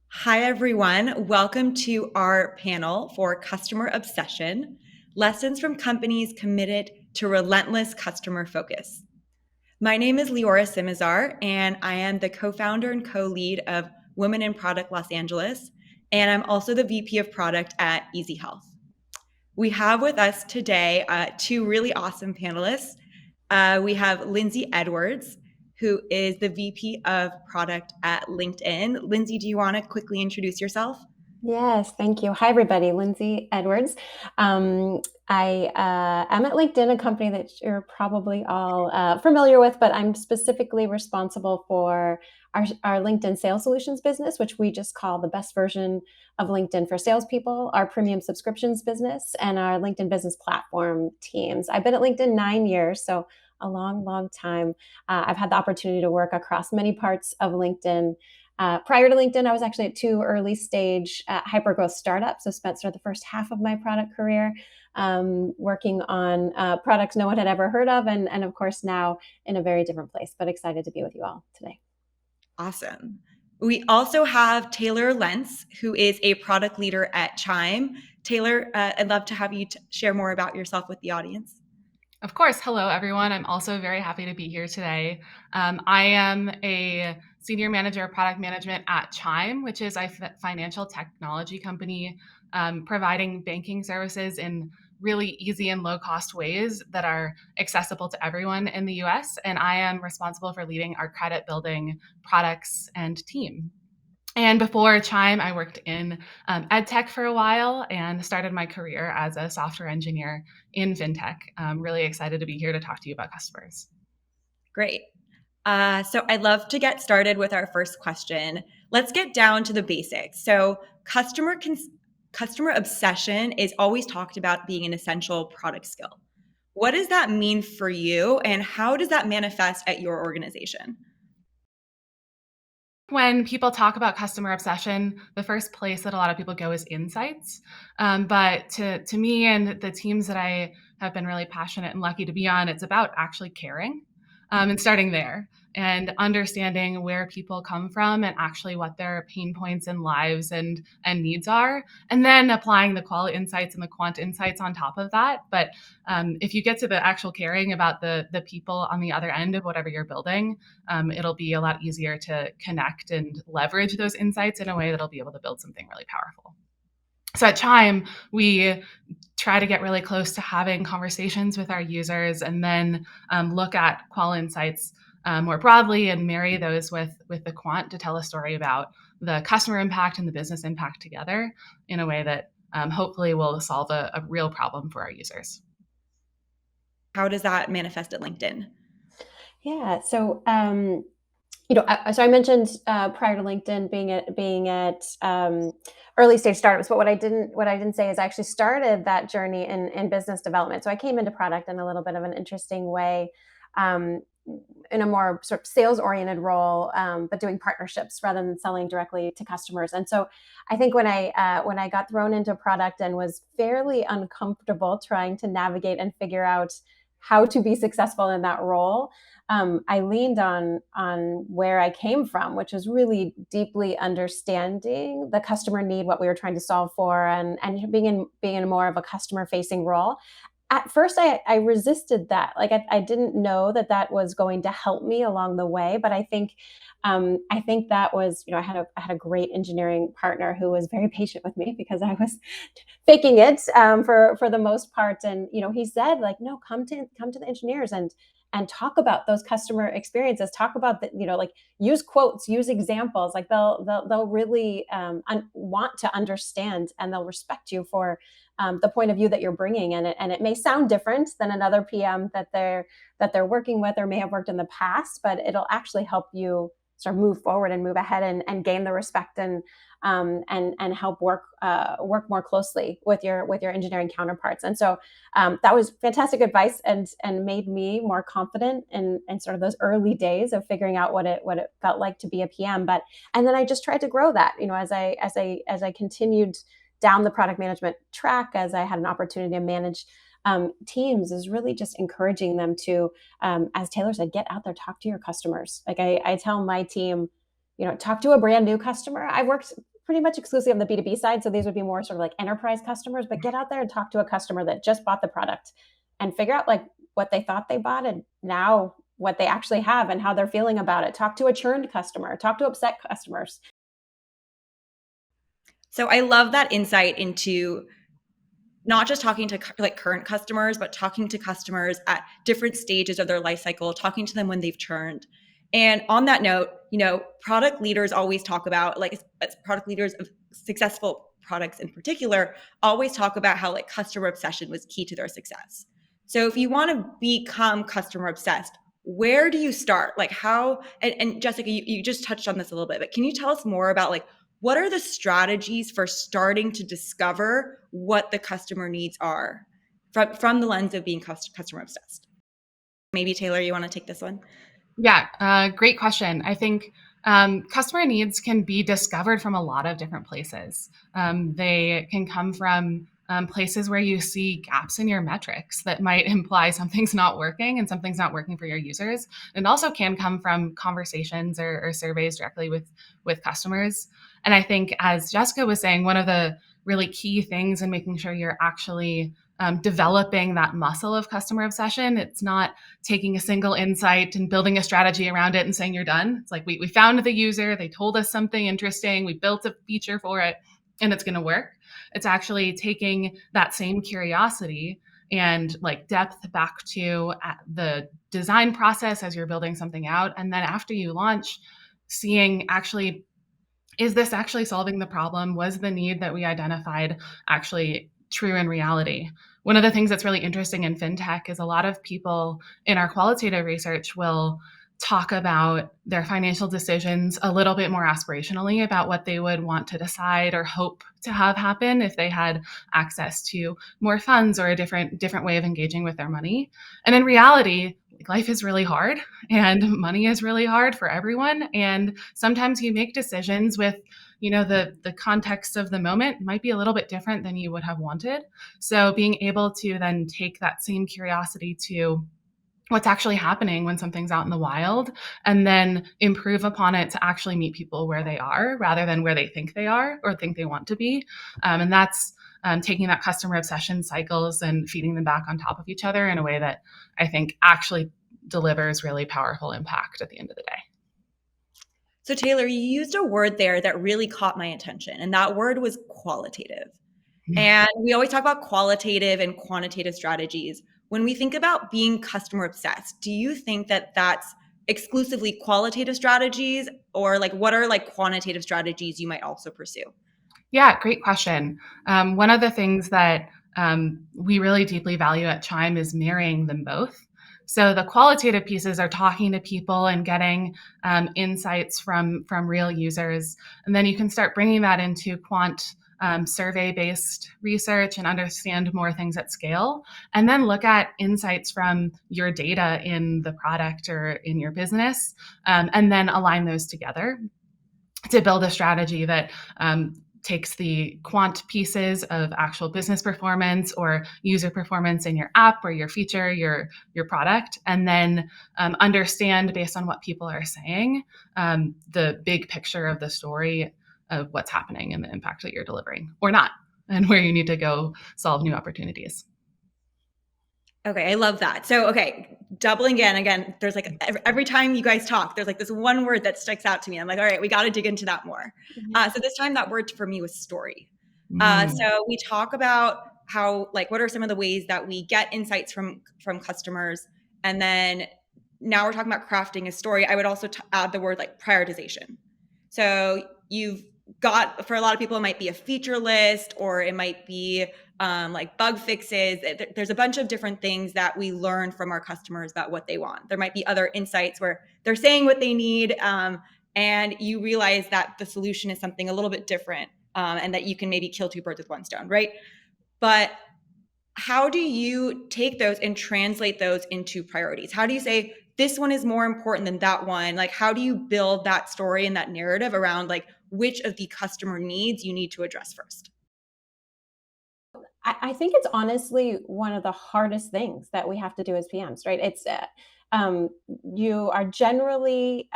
Hi, everyone. Welcome to our panel for Customer Obsession, Lessons from Companies Committed to Relentless Customer Focus. My name is Liora Simozar, and I am the co-founder and co-lead of Women in Product Los Angeles, and I'm also the VP of Product at EasyHealth. We have with us today two really awesome panelists. We have Lindsay Edwards, who is the VP of Product at LinkedIn. Lindsay, do you want to quickly introduce yourself? Yes, thank you. Hi, everybody. Lindsay Edwards. I am at LinkedIn, a company that you're probably all familiar with, but I'm specifically responsible for our LinkedIn Sales Solutions business, which we just call the best version of LinkedIn for salespeople, our premium subscriptions business, and our LinkedIn business platform teams. I've been at LinkedIn 9 years, so a long, long time. I've had the opportunity to work across many parts of LinkedIn. Prior to LinkedIn, I was actually at two early stage hypergrowth startups. So spent sort of the first half of my product career working on products no one had ever heard of. And of course, now in a very different place, but excited to be with you all today. Awesome. We also have Taylor Lentz, who is a product leader at Chime. Taylor, I'd love to have you share more about yourself with the audience. Of course. Hello, everyone. I'm also very happy to be here today. I am a senior manager of product management at Chime, which is a financial technology company providing banking services in really easy and low cost ways that are accessible to everyone in the US. And I am responsible for leading our credit building products and team. And before Chime, I worked in ed tech for a while and started my career as a software engineer in fintech. I'm really excited to be here to talk to you about customers. Great. So I'd love to get started with our first question. Let's get down to the basics. So customer obsession is always talked about being an essential product skill. What does that mean for you, and how does that manifest at your organization? When people talk about customer obsession, the first place that a lot of people go is insights. But to me and the teams that I have been really passionate and lucky to be on, it's about actually caring and starting there and understanding where people come from and actually what their pain points and lives and needs are, and then applying the qual insights and the quant insights on top of that. But if you get to the actual caring about the people on the other end of whatever you're building, it'll be a lot easier to connect and leverage those insights in a way that'll be able to build something really powerful. So at Chime, we try to get really close to having conversations with our users and then look at qual insights more broadly and marry those with the quant to tell a story about the customer impact and the business impact together in a way that hopefully will solve a real problem for our users. How does that manifest at LinkedIn? Yeah. So I mentioned prior to LinkedIn being at early stage startups, but what I didn't say is I actually started that journey in business development. So I came into product in a little bit of an interesting way, um, in a more sort of sales oriented role, but doing partnerships rather than selling directly to customers. And so I think when I got thrown into product and was fairly uncomfortable trying to navigate and figure out how to be successful in that role, I leaned on where I came from, which is really deeply understanding the customer need, what we were trying to solve for, and being in more of a customer facing role. At first, I resisted that. Like I didn't know that was going to help me along the way, but I think that was, I had a great engineering partner who was very patient with me because I was faking it for the most part. And he said, like, no, come to the engineers and talk about those customer experiences. Talk about the, like, use quotes, use examples. Like they'll really want to understand, and they'll respect you for the point of view that you're bringing. And it may sound different than another PM that they're working with or may have worked in the past, but it'll actually help you sort of move forward and move ahead and gain the respect and help work more closely with your engineering counterparts. And so that was fantastic advice and made me more confident in sort of those early days of figuring out what it felt like to be a PM. And then I just tried to grow that, as I continued down the product management track, as I had an opportunity to manage teams, is really just encouraging them to, as Taylor said, get out there, talk to your customers. Like I tell my team, talk to a brand new customer. I've worked pretty much exclusive on the B2B side. So these would be more sort of like enterprise customers, but get out there and talk to a customer that just bought the product and figure out like what they thought they bought and now what they actually have and how they're feeling about it. Talk to a churned customer, talk to upset customers. So I love that insight into not just talking to like current customers, but talking to customers at different stages of their life cycle, talking to them when they've churned. And on that note, product leaders always talk about, like, product leaders of successful products in particular always talk about how like customer obsession was key to their success. So if you want to become customer obsessed, where do you start? Like how, and Jessica, you just touched on this a little bit, but can you tell us more about like what are the strategies for starting to discover what the customer needs are from the lens of being customer obsessed? Maybe Taylor, you want to take this one? Yeah, great question. I think customer needs can be discovered from a lot of different places. They can come from places where you see gaps in your metrics that might imply something's not working and something's not working for your users. And also can come from conversations or surveys directly with customers. And I think, as Jessica was saying, one of the really key things in making sure you're actually developing that muscle of customer obsession. It's not taking a single insight and building a strategy around it and saying you're done. It's like we found the user, they told us something interesting, we built a feature for it, and it's going to work. It's actually taking that same curiosity and like depth back to the design process as you're building something out. And then after you launch, seeing actually, is this actually solving the problem? Was the need that we identified actually true in reality? One of the things that's really interesting in fintech is a lot of people in our qualitative research will talk about their financial decisions a little bit more aspirationally about what they would want to decide or hope to have happen if they had access to more funds or a different way of engaging with their money. And in reality, life is really hard and money is really hard for everyone. And sometimes you make decisions with the context of the moment might be a little bit different than you would have wanted. So being able to then take that same curiosity to what's actually happening when something's out in the wild and then improve upon it to actually meet people where they are rather than where they think they are or think they want to be. And that's taking that customer obsession cycles and feeding them back on top of each other in a way that I think actually delivers really powerful impact at the end of the day. So Taylor, you used a word there that really caught my attention, and that word was qualitative. And we always talk about qualitative and quantitative strategies. When we think about being customer obsessed, do you think that that's exclusively qualitative strategies, or like what are like quantitative strategies you might also pursue? Yeah, great question. One of the things that we really deeply value at Chime is marrying them both. So the qualitative pieces are talking to people and getting insights from real users, and then you can start bringing that into quant survey-based research and understand more things at scale, and then look at insights from your data in the product or in your business, and then align those together to build a strategy that takes the quant pieces of actual business performance or user performance in your app or your feature, your product, and then understand based on what people are saying the big picture of the story of what's happening and the impact that you're delivering or not, and where you need to go solve new opportunities. Okay, I love that. So, okay, doubling again, there's like every time you guys talk, there's like this one word that sticks out to me. I'm like, all right, we got to dig into that more. So this time that word for me was story. So we talk about how, like, what are some of the ways that we get insights from customers, and then now we're talking about crafting a story. I would also add the word like prioritization. So you've got, for a lot of people, it might be a feature list, or it might be like bug fixes. There's a bunch of different things that we learn from our customers about what they want. There might be other insights where they're saying what they need, and you realize that the solution is something a little bit different, and that you can maybe kill two birds with one stone, right? But how do you take those and translate those into priorities? How do you say this one is more important than that one? Like, how do you build that story and that narrative around like which of the customer needs you need to address first? I think it's honestly one of the hardest things that we have to do as PMs, right? It's you are generally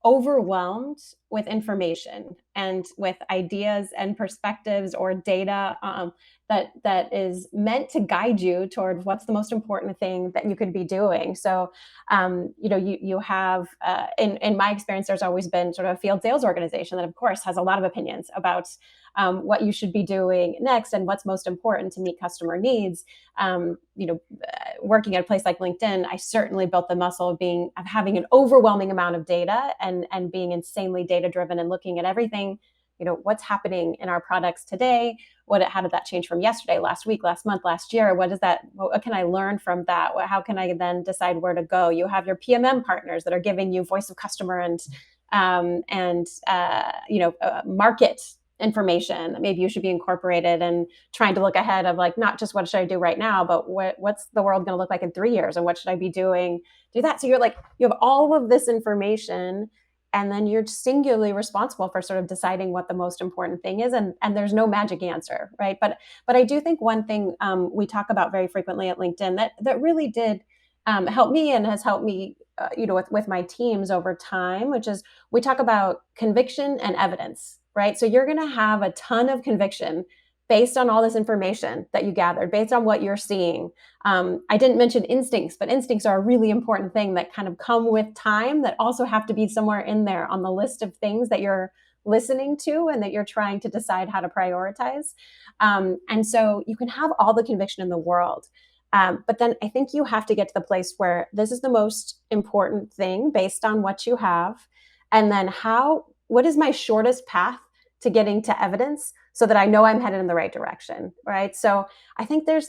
overwhelmed with information and with ideas and perspectives or data that is meant to guide you toward what's the most important thing that you could be doing. So, you have, in my experience, there's always been sort of a field sales organization that, of course, has a lot of opinions about what you should be doing next and what's most important to meet customer needs. Working at a place like LinkedIn, I certainly built the muscle of having an overwhelming amount of data and being insanely data driven and looking at everything. What's happening in our products today? How did that change from yesterday, last week, last month, last year? What can I learn from that? How can I then decide where to go? You have your PMM partners that are giving you voice of customer and market information that maybe you should be incorporated, and trying to look ahead of like, not just what should I do right now, but what's the world going to look like in 3 years, and what should I be doing? Do that. So you have all of this information, and then you're singularly responsible for sort of deciding what the most important thing is, and there's no magic answer, right? But I do think one thing we talk about very frequently at LinkedIn that really did help me and has helped me with my teams over time, which is, we talk about conviction and evidence, right? So you're going to have a ton of conviction based on all this information that you gathered, based on what you're seeing. I didn't mention instincts, but instincts are a really important thing that kind of come with time, that also have to be somewhere in there on the list of things that you're listening to and that you're trying to decide how to prioritize. And so you can have all the conviction in the world. But then I think you have to get to the place where this is the most important thing based on what you have. And then what is my shortest path to getting to evidence so that I know I'm headed in the right direction, right? So I think there's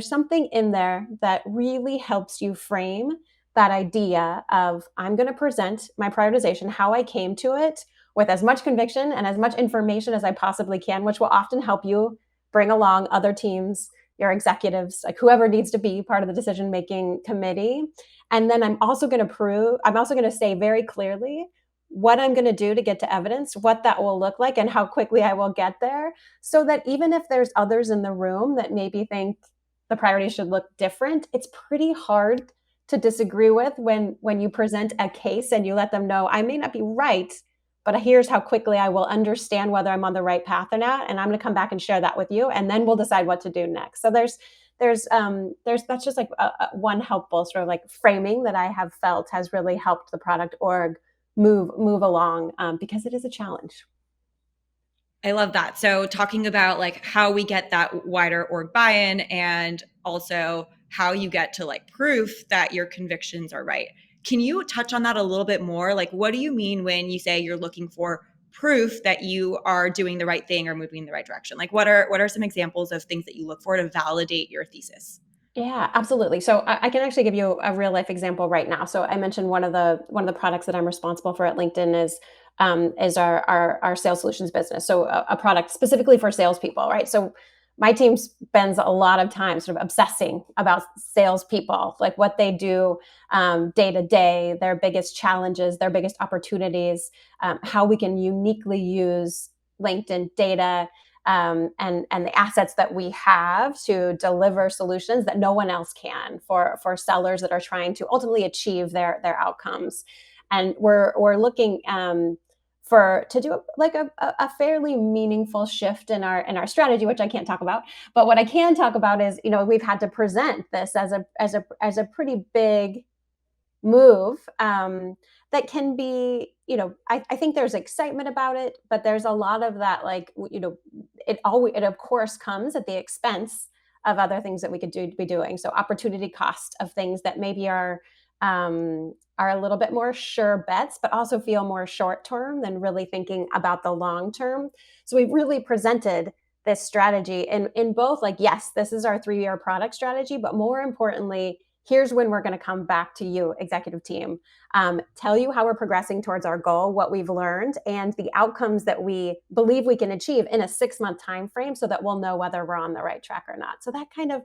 something in there that really helps you frame that idea of, I'm going to present my prioritization, how I came to it, with as much conviction and as much information as I possibly can, which will often help you bring along other teams, your executives, like whoever needs to be part of the decision-making committee. And then I'm also going to say very clearly what I'm going to do to get to evidence, what that will look like, and how quickly I will get there, so that even if there's others in the room that maybe think the priorities should look different, it's pretty hard to disagree with when you present a case and you let them know, I may not be right, but here's how quickly I will understand whether I'm on the right path or not, and I'm going to come back and share that with you, and then we'll decide what to do next. So that's just like one helpful sort of like framing that I have felt has really helped the product org move along, because it is a challenge. I love that. So talking about like how we get that wider org buy-in, and also how you get to like proof that your convictions are right. Can you touch on that a little bit more? Like, what do you mean when you say you're looking for proof that you are doing the right thing or moving in the right direction? Like, what are some examples of things that you look for to validate your thesis? Yeah, absolutely. So I can actually give you a real life example right now. So I mentioned one of the products that I'm responsible for at LinkedIn is our sales solutions business. So a product specifically for salespeople, right? So my team spends a lot of time sort of obsessing about salespeople, like what they do day to day, their biggest challenges, their biggest opportunities, how we can uniquely use LinkedIn data and the assets that we have to deliver solutions that no one else can for sellers that are trying to ultimately achieve their outcomes. And we're looking to do like a fairly meaningful shift in our strategy, which I can't talk about. But what I can talk about is, we've had to present this as a pretty big move, that can be, I think there's excitement about it, but there's a lot of that, like, it of course comes at the expense of other things that we could be doing. So opportunity cost of things that maybe are a little bit more sure bets, but also feel more short term than really thinking about the long term. So we've really presented this strategy in both, like, yes, this is our 3-year product strategy, but more importantly, here's when we're going to come back to you, executive team, tell you how we're progressing towards our goal, what we've learned, and the outcomes that we believe we can achieve in a 6-month time frame, so that we'll know whether we're on the right track or not. So that kind of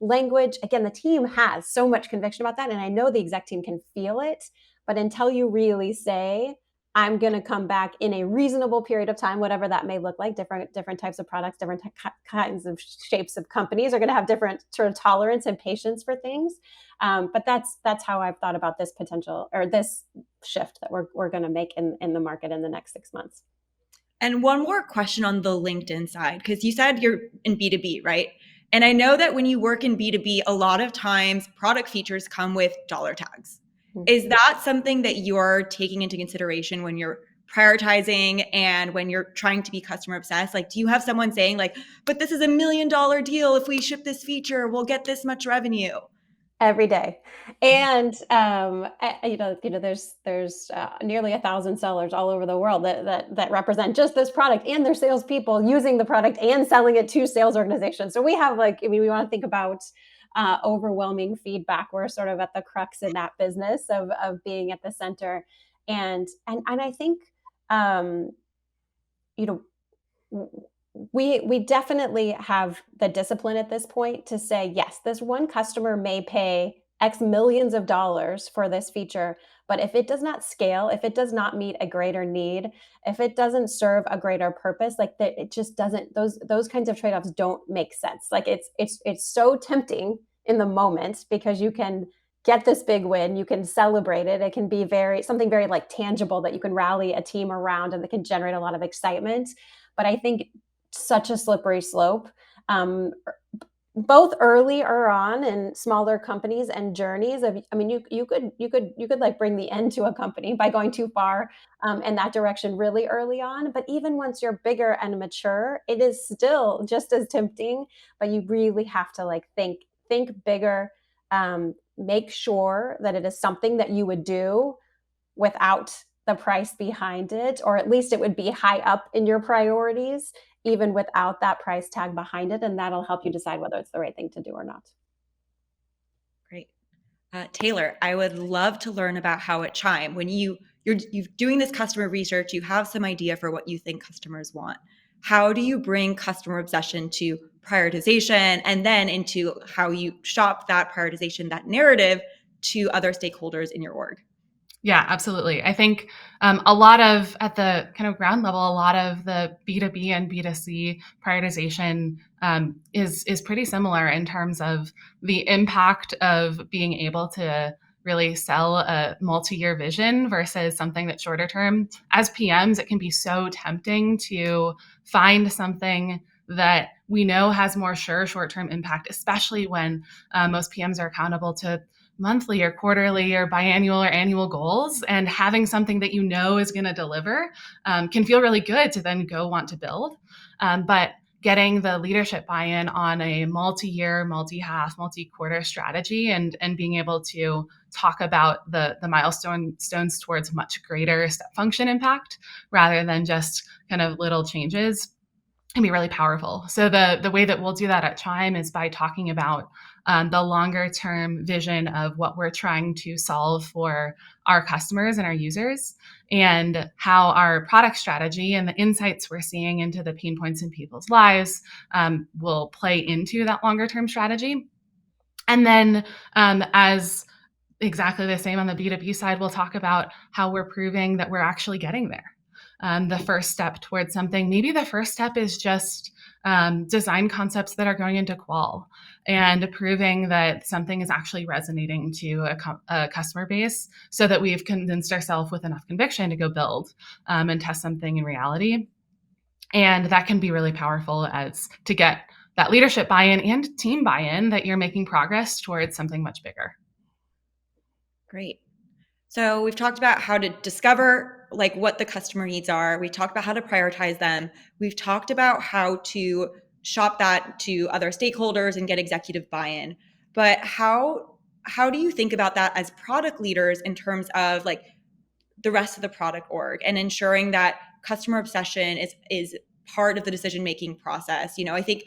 language, again, the team has so much conviction about that, and I know the exec team can feel it. But until you really say, I'm going to come back in a reasonable period of time, whatever that may look like. Different types of products, different kinds of shapes of companies are going to have different sort of tolerance and patience for things. But that's how I've thought about this potential, or this shift that we're going to make in the market in the next 6 months. And one more question on the LinkedIn side, because you said you're in B2B, right? And I know that when you work in B2B, a lot of times product features come with dollar tags. Is that something that you're taking into consideration when you're prioritizing and when you're trying to be customer obsessed? Like, do you have someone saying like, but this is $1 million deal. If we ship this feature, we'll get this much revenue? Every day. And there's nearly 1,000 sellers all over the world that represent just this product, and their salespeople using the product and selling it to sales organizations. So we have we want to think about overwhelming feedback. We're sort of at the crux in that business of being at the center, and I think you know we definitely have the discipline at this point to say, yes, this one customer may pay X millions of dollars for this feature, but if it does not scale, if it does not meet a greater need, if it doesn't serve a greater purpose, like that, it just doesn't. Those kinds of trade offs don't make sense. Like it's so tempting in the moment because you can get this big win, you can celebrate it. It can be something very like tangible that you can rally a team around, and that can generate a lot of excitement. But I think such a slippery slope, both earlier on in smaller companies and journeys of, I mean, you could like bring the end to a company by going too far in that direction really early on. But even once you're bigger and mature, it is still just as tempting. But you really have to like think bigger, make sure that it is something that you would do without the price behind it, or at least it would be high up in your priorities, even without that price tag behind it. And that'll help you decide whether it's the right thing to do or not. Great. Taylor, I would love to learn about how at Chime, when you're doing this customer research, you have some idea for what you think customers want. How do you bring customer obsession to prioritization, and then into how you shop that prioritization, that narrative, to other stakeholders in your org? Yeah, absolutely. I think a lot of, at the kind of ground level, a lot of the B2B and B2C prioritization is pretty similar in terms of the impact of being able to really sell a multi-year vision versus something that's shorter term. As PMs, it can be so tempting to find something that we know has more sure short-term impact, especially when most PMs are accountable to monthly or quarterly or biannual or annual goals, and having something that you know is going to deliver can feel really good to then go want to build. But getting the leadership buy-in on a multi-year, multi-half, multi-quarter strategy, and being able to talk about the milestones towards much greater step function impact rather than just kind of little changes can be really powerful. So the way that we'll do that at Chime is by talking about the longer term vision of what we're trying to solve for our customers and our users, and how our product strategy and the insights we're seeing into the pain points in people's lives will play into that longer term strategy. And then as exactly the same on the B2B side, we'll talk about how we're proving that we're actually getting there. The first step towards something. Maybe the first step is just design concepts that are going into qual and proving that something is actually resonating to a customer base, so that we've convinced ourselves with enough conviction to go build and test something in reality. And that can be really powerful as to get that leadership buy-in and team buy-in that you're making progress towards something much bigger. Great. So we've talked about how to discover like what the customer needs are. We talked about how to prioritize them. We've talked about how to shop that to other stakeholders and get executive buy-in. But how do you think about that as product leaders in terms of like the rest of the product org, and ensuring that customer obsession is part of the decision-making process? You know, I think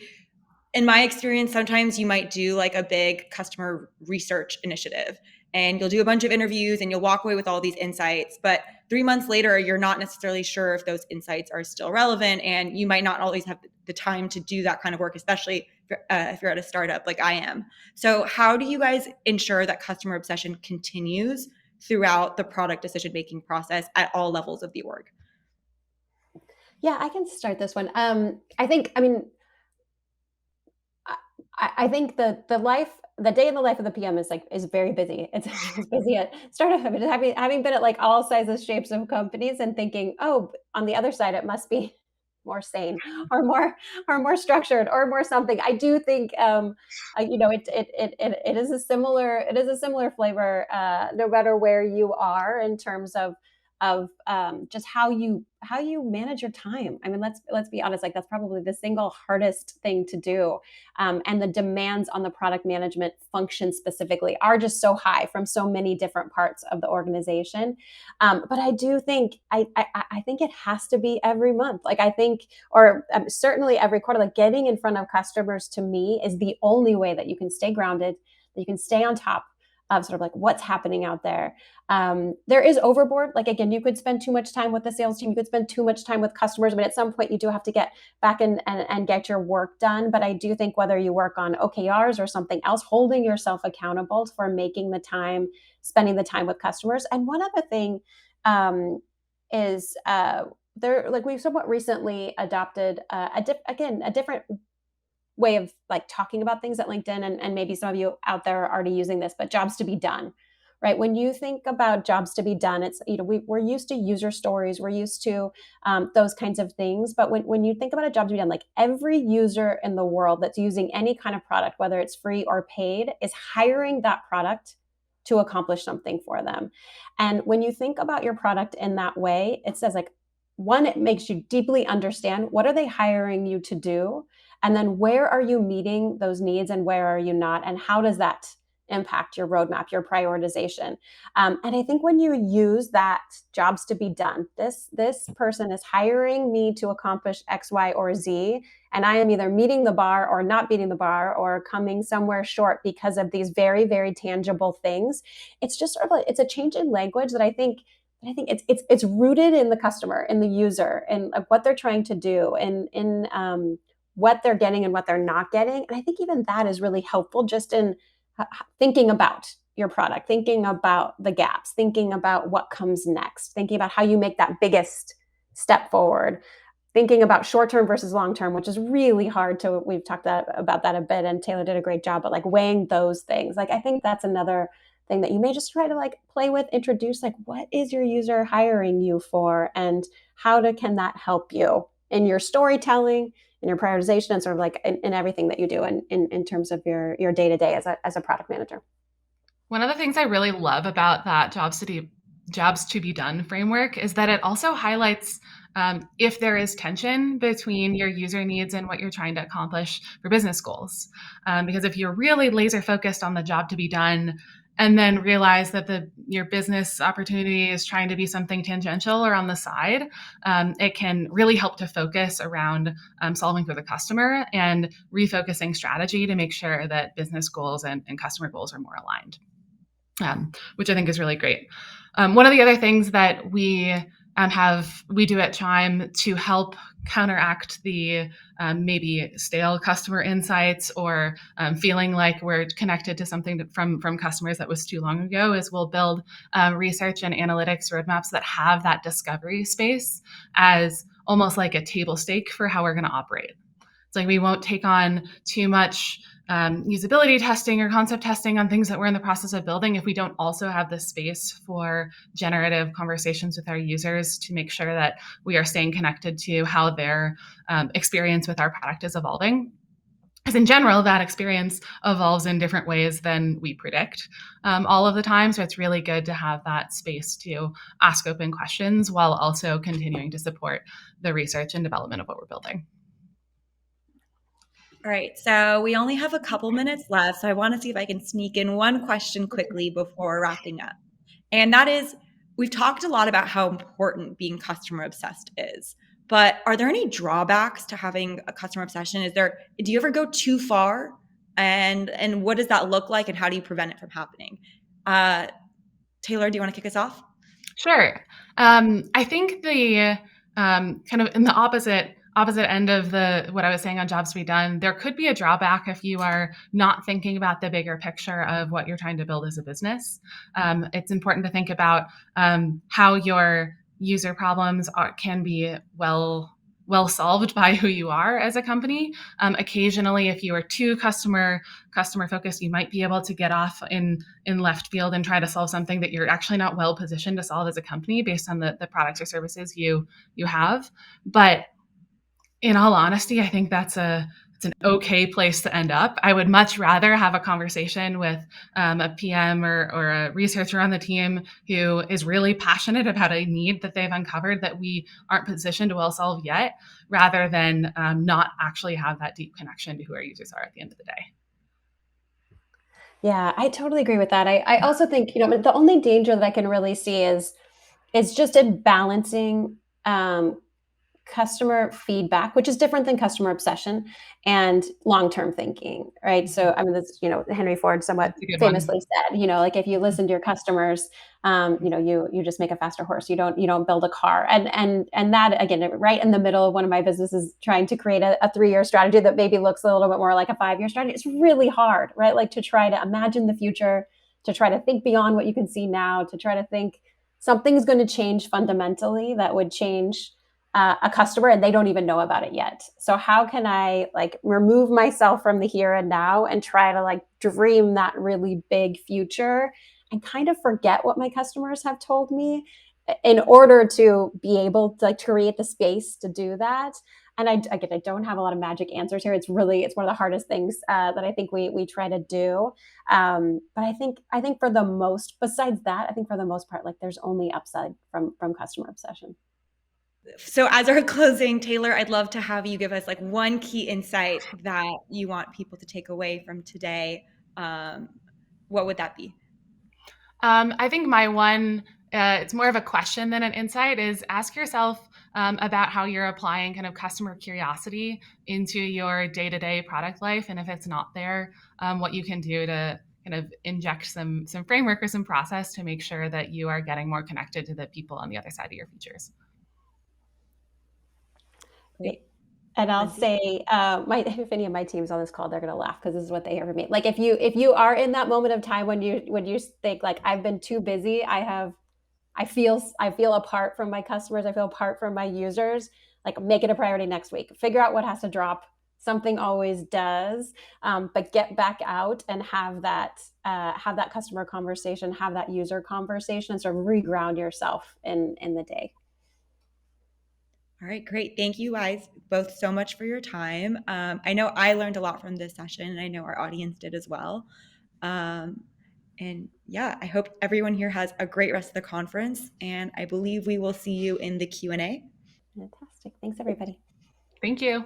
in my experience, sometimes you might do like a big customer research initiative and you'll do a bunch of interviews and you'll walk away with all these insights. But 3 months later, you're not necessarily sure if those insights are still relevant, and you might not always have the time to do that kind of work, especially if you're at a startup like I am. So how do you guys ensure that customer obsession continues throughout the product decision-making process at all levels of the org? Yeah, I can start this one. I think the day in the life of the PM is very busy. It's busy at startup, but having been at like all sizes, shapes of companies, and thinking, oh, on the other side, it must be more sane or more structured or more something. I do think, it is a similar flavor, no matter where you are in terms of just how you manage your time. I mean, let's be honest. Like that's probably the single hardest thing to do, and the demands on the product management function specifically are just so high from so many different parts of the organization. But I do think I think it has to be every month. Like I think, or certainly every quarter. Like getting in front of customers to me is the only way that you can stay grounded, that you can stay on top of sort of like what's happening out there. There is overboard. Like again, you could spend too much time with the sales team. You could spend too much time with customers, but at some point you do have to get back and get your work done. But I do think whether you work on OKRs or something else, holding yourself accountable for making the time, spending the time with customers. And one other thing is there, like we've somewhat recently adopted a different way of like talking about things at LinkedIn, and maybe some of you out there are already using this, but jobs to be done. Right. When you think about jobs to be done, it's, we're used to user stories, we're used to those kinds of things. But when you think about a job to be done, like every user in the world that's using any kind of product, whether it's free or paid, is hiring that product to accomplish something for them. And when you think about your product in that way, it says like, one, it makes you deeply understand what are they hiring you to do? And then where are you meeting those needs and where are you not? And how does that impact your roadmap, your prioritization? And I think when you use that jobs to be done, this person is hiring me to accomplish X, Y, or Z, and I am either meeting the bar or not meeting the bar or coming somewhere short because of these very, very tangible things. It's just sort of it's a change in language that I think it's rooted in the customer, in the user, and what they're trying to do, and in what they're getting and what they're not getting. And I think even that is really helpful just in thinking about your product, thinking about the gaps, thinking about what comes next, thinking about how you make that biggest step forward, thinking about short-term versus long-term, which is really hard to, we've talked about that a bit, and Taylor did a great job, but like weighing those things. Like, I think that's another thing that you may just try to like play with, introduce, like, what is your user hiring you for? And can that help you in your storytelling, in your prioritization, and sort of like in everything that you do in terms of your day-to-day as a product manager. One of the things I really love about that jobs to be done framework is that it also highlights if there is tension between your user needs and what you're trying to accomplish for business goals. Because if you're really laser focused on the job to be done and then realize that your business opportunity is trying to be something tangential or on the side, it can really help to focus around solving for the customer and refocusing strategy to make sure that business goals and customer goals are more aligned. Which I think is really great. One of the other things that we do at Chime to help counteract the maybe stale customer insights or feeling like we're connected to something from customers that was too long ago is we'll build research and analytics roadmaps that have that discovery space as almost like a table stake for how we're going to operate. It's like we won't take on too much usability testing or concept testing on things that we're in the process of building if we don't also have the space for generative conversations with our users to make sure that we are staying connected to how their experience with our product is evolving. Because in general, that experience evolves in different ways than we predict all of the time. So it's really good to have that space to ask open questions while also continuing to support the research and development of what we're building. All right, so we only have a couple minutes left, so I want to see if I can sneak in one question quickly before wrapping up. And that is, we've talked a lot about how important being customer obsessed is, but are there any drawbacks to having a customer obsession? Do you ever go too far? And what does that look like, and how do you prevent it from happening? Taylor, do you want to kick us off? Sure. I think the kind of in the opposite opposite end of what I was saying on jobs to be done, there could be a drawback if you are not thinking about the bigger picture of what you're trying to build as a business. It's important to think about how your user problems can be well solved by who you are as a company. Occasionally, if you are too customer focused, you might be able to get off in left field and try to solve something that you're actually not well positioned to solve as a company based on the products or services you have. But in all honesty, I think it's an okay place to end up. I would much rather have a conversation with a PM or a researcher on the team who is really passionate about a need that they've uncovered that we aren't positioned to well solve yet, rather than not actually have that deep connection to who our users are at the end of the day. Yeah, I totally agree with that. I also think, the only danger that I can really see is just in balancing customer feedback, which is different than customer obsession, and long-term thinking, right? So, I mean, that's, Henry Ford somewhat That's a good one. famously said, like if you listen to your customers, you just make a faster horse. You don't build a car. And that, again, right in the middle of one of my businesses, trying to create a 3-year strategy that maybe looks a little bit more like a 5-year strategy. It's really hard, right? Like to try to imagine the future, to try to think beyond what you can see now, to try to think something's going to change fundamentally that would change a customer, and they don't even know about it yet. So how can I remove myself from the here and now and try to dream that really big future and kind of forget what my customers have told me in order to be able to create the space to do that. And I don't have a lot of magic answers here. It's one of the hardest things that I think we try to do. But I think for the most, besides that, I think for the most part, there's only upside from customer obsession. So as our closing, Taylor, I'd love to have you give us one key insight that you want people to take away from today. What would that be? I think my one, it's more of a question than an insight, is ask yourself about how you're applying kind of customer curiosity into your day-to-day product life. And if it's not there, what you can do to kind of inject some framework or some process to make sure that you are getting more connected to the people on the other side of your features. Great. And I'll Lindsay? say, if any of my team's on this call, they're gonna laugh because this is what they hear from me. Like if you are in that moment of time when you think I've been too busy, I feel apart from my customers, I feel apart from my users. Make it a priority next week. Figure out what has to drop. Something always does, but get back out and have that customer conversation, have that user conversation, and sort of reground yourself in the day. All right, great. Thank you guys both so much for your time. I know I learned a lot from this session, and I know our audience did as well. And yeah, I hope everyone here has a great rest of the conference, and I believe we will see you in the Q&A. Fantastic. Thanks, everybody. Thank you.